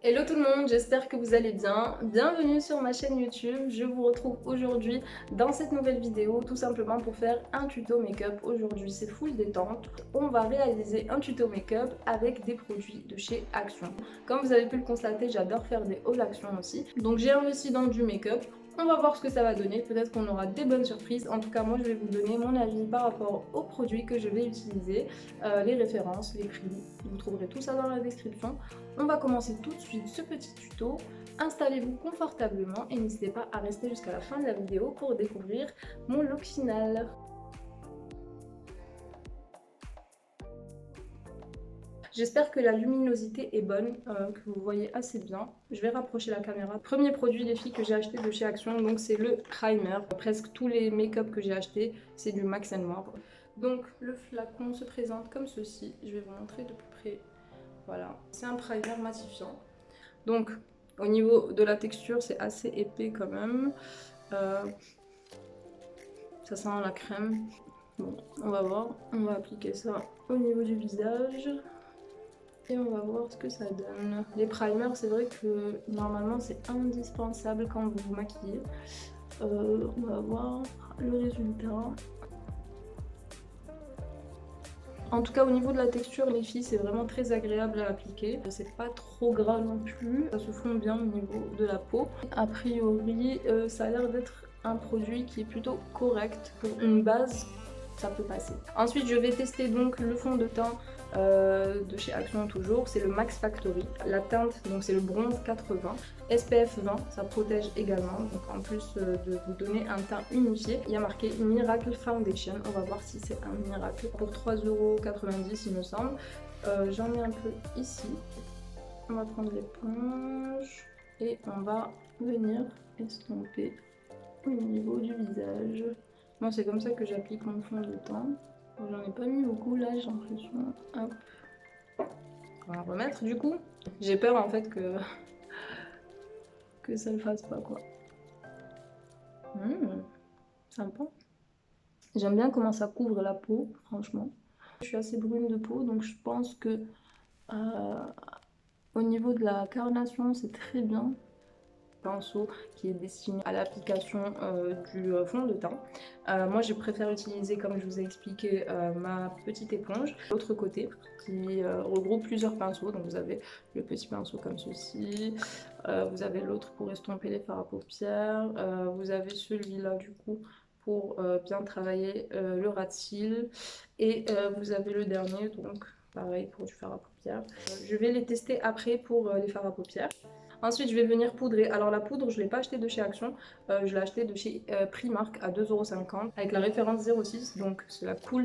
Hello tout le monde, j'espère que vous allez bien. Bienvenue sur ma chaîne YouTube. Je vous retrouve aujourd'hui dans cette nouvelle vidéo tout simplement pour faire un tuto make-up. Aujourd'hui c'est full détente. On va réaliser un tuto make-up avec des produits de chez Action. Comme vous avez pu le constater, j'adore faire des hauls Action aussi. Donc j'ai investi dans du make-up. On va voir ce que ça va donner, peut-être qu'on aura des bonnes surprises. En tout cas, moi je vais vous donner mon avis par rapport aux produits que je vais utiliser, les références, les prix. Vous trouverez tout ça dans la description. On va commencer tout de suite ce petit tuto. Installez-vous confortablement et n'hésitez pas à rester jusqu'à la fin de la vidéo pour découvrir mon look final. J'espère que la luminosité est bonne, que vous voyez assez bien. Je vais rapprocher la caméra. Premier produit les filles que j'ai acheté de chez Action, donc c'est le primer. Presque tous les make-up que j'ai acheté, c'est du Max Noir. Donc le flacon se présente comme ceci. Je vais vous montrer de plus près. Voilà, c'est un primer matifiant. Donc au niveau de la texture, c'est assez épais quand même. Ça sent la crème. Bon, on va voir. On va appliquer ça au niveau du visage. Et on va voir ce que ça donne. Les primers, c'est vrai que normalement c'est indispensable quand vous vous maquillez. On va voir le résultat. En tout cas au niveau de la texture les filles c'est vraiment très agréable à appliquer. C'est pas trop gras non plus, ça se fond bien au niveau de la peau. A priori ça a l'air d'être un produit qui est plutôt correct. Pour une base ça peut passer. Ensuite je vais tester donc le fond de teint de chez Action toujours, c'est le Max Factory. La teinte donc c'est le bronze 80, SPF 20, ça protège également, donc en plus de vous donner un teint unifié, il y a marqué Miracle Foundation. On va voir si c'est un miracle. Pour 3,90 € il me semble. J'en ai un peu ici. On va prendre l'éponge et on va venir estomper au niveau du visage. Moi c'est comme ça que j'applique mon fond de teint. J'en ai pas mis beaucoup là, j'ai l'impression. Hop. On va remettre du coup. J'ai peur en fait que ça le fasse pas quoi. Sympa. J'aime bien comment ça couvre la peau, franchement. Je suis assez brune de peau, donc je pense que euh, au niveau de la carnation, c'est très bien. Pinceau qui est destiné à l'application du fond de teint. Moi je préfère utiliser, comme je vous ai expliqué, ma petite éponge. L'autre côté qui regroupe plusieurs pinceaux. Donc vous avez le petit pinceau comme ceci, vous avez l'autre pour estomper les fards à paupières, vous avez celui-là du coup pour bien travailler le ras de cils, et vous avez le dernier donc pareil pour du fard à paupières. Je vais les tester après pour les fards à paupières. Ensuite, je vais venir poudrer. Alors la poudre, je ne l'ai pas achetée de chez Action, je l'ai achetée de chez Primark à 2,50 € avec la référence 06, donc c'est la Cool.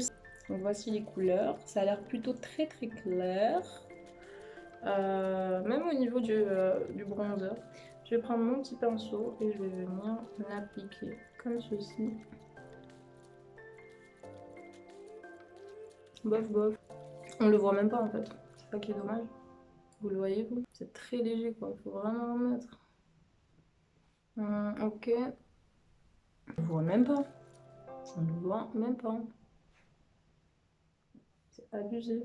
Donc voici les couleurs. Ça a l'air plutôt très très clair. Même au niveau du bronzer. Je vais prendre mon petit pinceau et je vais venir l'appliquer comme ceci. Bof bof. On le voit même pas en fait. C'est ça qui est dommage. Vous le voyez vous? C'est très léger quoi. Faut vraiment en mettre. Ok. On le voit même pas. On le voit même pas. C'est abusé.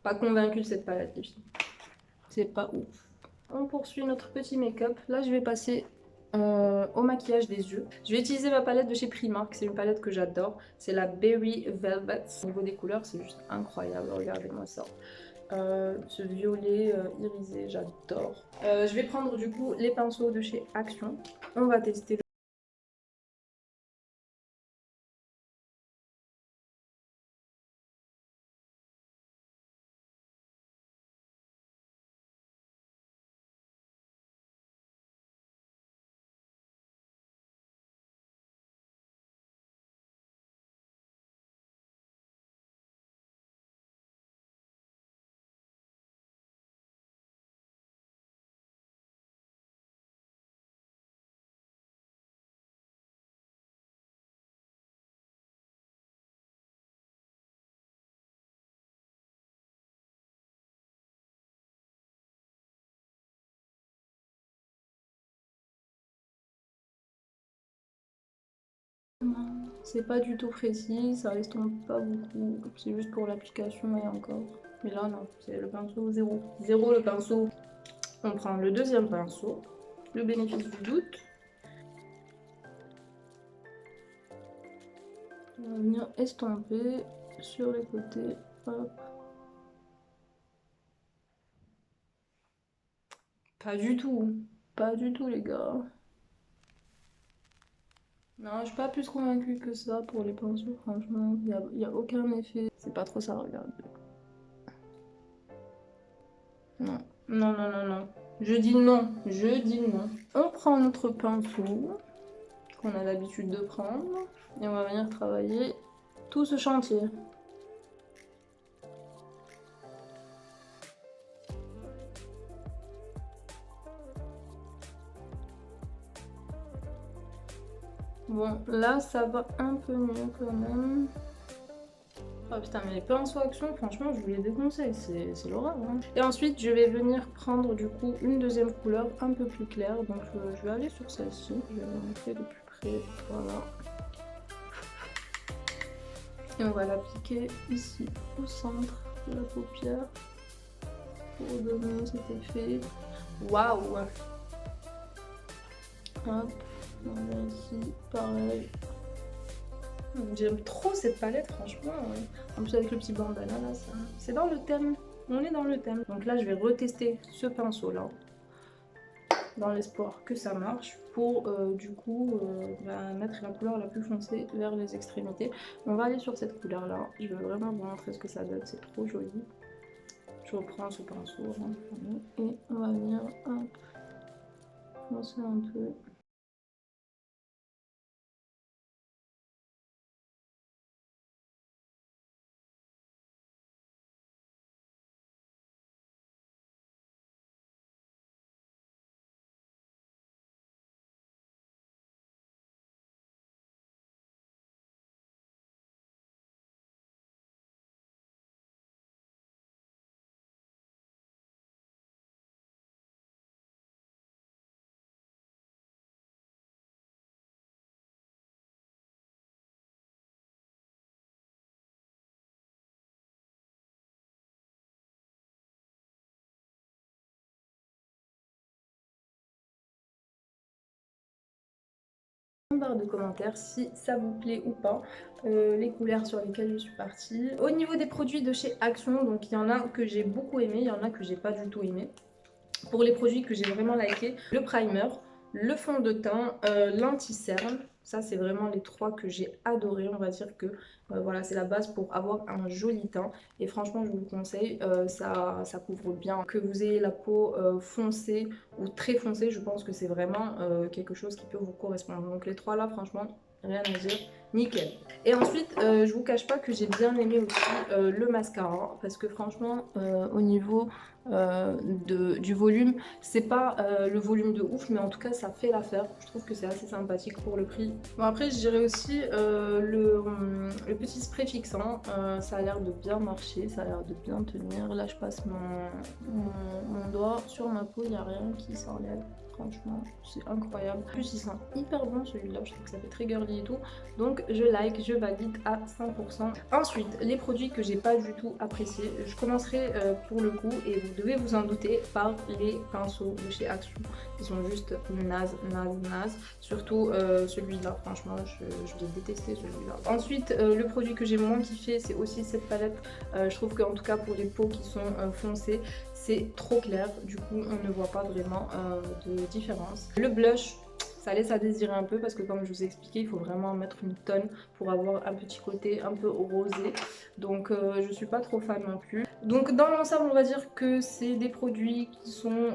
Pas convaincue de cette palette, les filles. C'est pas ouf. On poursuit notre petit make-up. Là, je vais passer au maquillage des yeux. Je vais utiliser ma palette de chez Primark. C'est une palette que j'adore. C'est la Berry Velvet. Au niveau des couleurs, c'est juste incroyable. Regardez-moi ça. Ce violet irisé, j'adore. Je vais prendre du coup les pinceaux de chez Action. On va tester. C'est pas du tout précis, ça estompe pas beaucoup. C'est juste pour l'application et encore. Mais là, non, c'est le pinceau zéro. Zéro le pinceau. On prend le deuxième pinceau, le bénéfice du doute. On va venir estomper sur les côtés. Hop. Pas du tout. Pas du tout, les gars. Non, je suis pas plus convaincue que ça pour les pinceaux, franchement. Il y a aucun effet. C'est pas trop ça, regarde. Non, non, non, non, non. Je dis non, je dis non. On prend notre pinceau, qu'on a l'habitude de prendre, et on va venir travailler tout ce chantier. Bon, là, ça va un peu mieux quand même. Oh putain, mais les pinceaux action, franchement, je vous les déconseille, c'est l'horreur. Hein. Et ensuite, je vais venir prendre du coup une deuxième couleur un peu plus claire. Donc, je vais aller sur celle-ci. Je vais la montrer de plus près. Voilà. Et on va l'appliquer ici, au centre de la paupière, pour donner cet effet. Waouh! Hop, on va ici, pareil. J'aime trop cette palette, franchement. En plus avec le petit bandana là, c'est dans le thème. On est dans le thème. Donc là, je vais retester ce pinceau là, dans l'espoir que ça marche, pour du coup mettre la couleur la plus foncée vers les extrémités. On va aller sur cette couleur là. Je vais vraiment vous montrer ce que ça donne. C'est trop joli. Je reprends ce pinceau et on va venir foncer un peu. Barre de commentaires si ça vous plaît ou pas, les couleurs sur lesquelles je suis partie. Au niveau des produits de chez Action, donc il y en a que j'ai beaucoup aimé, il y en a que j'ai pas du tout aimé. Pour les produits que j'ai vraiment liké, le primer, le fond de teint, l'anti-cerne. Ça, c'est vraiment les trois que j'ai adoré. On va dire que voilà, c'est la base pour avoir un joli teint. Et franchement, je vous le conseille, ça couvre bien. Que vous ayez la peau foncée ou très foncée, je pense que c'est vraiment quelque chose qui peut vous correspondre. Donc les trois là, franchement, rien à dire. Nickel. Et ensuite, je vous cache pas que j'ai bien aimé aussi le mascara. Parce que franchement, au niveau du volume, c'est pas le volume de ouf, mais en tout cas ça fait l'affaire. Je trouve que c'est assez sympathique pour le prix. Bon, après je dirais aussi le petit spray fixant, ça a l'air de bien marcher, ça a l'air de bien tenir. Là je passe mon doigt sur ma peau, il n'y a rien qui s'enlève. Franchement, c'est incroyable. En plus, il sent hyper bon celui-là. Je trouve que ça fait très girly et tout. Donc, je like, je valide à 100%. Ensuite, les produits que j'ai pas du tout appréciés. Je commencerai pour le coup, et vous devez vous en douter, par les pinceaux de chez Action. Ils sont juste naze. Surtout celui-là, franchement, je l'ai détesté celui-là. Ensuite, le produit que j'ai moins kiffé, c'est aussi cette palette. Je trouve qu'en tout cas, pour les peaux qui sont foncées, c'est trop clair, du coup on ne voit pas vraiment de différence. Le blush, ça laisse à désirer un peu parce que comme je vous ai expliqué, il faut vraiment mettre une tonne pour avoir un petit côté un peu rosé. Donc je suis pas trop fan non plus. Donc dans l'ensemble, on va dire que c'est des produits qui sont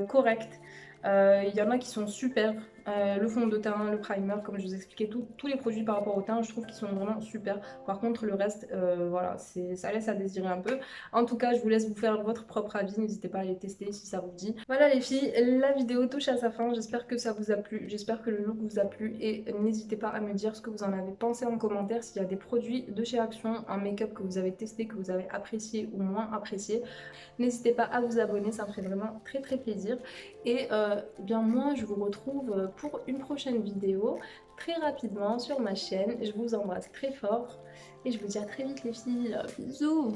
corrects. Il y en a qui sont super. Le fond de teint, le primer, comme je vous expliquais, tous les produits par rapport au teint, je trouve qu'ils sont vraiment super. Par contre, le reste, voilà, ça laisse à désirer un peu. En tout cas, je vous laisse vous faire votre propre avis. N'hésitez pas à les tester si ça vous dit. Voilà les filles, la vidéo touche à sa fin. J'espère que ça vous a plu. J'espère que le look vous a plu. Et n'hésitez pas à me dire ce que vous en avez pensé en commentaire. S'il y a des produits de chez Action, un make-up que vous avez testé, que vous avez apprécié ou moins apprécié. N'hésitez pas à vous abonner, ça me ferait vraiment très plaisir. Et eh bien moi je vous retrouve pour une prochaine vidéo très rapidement sur ma chaîne. Je vous embrasse très fort et je vous dis à très vite les filles. Bisous.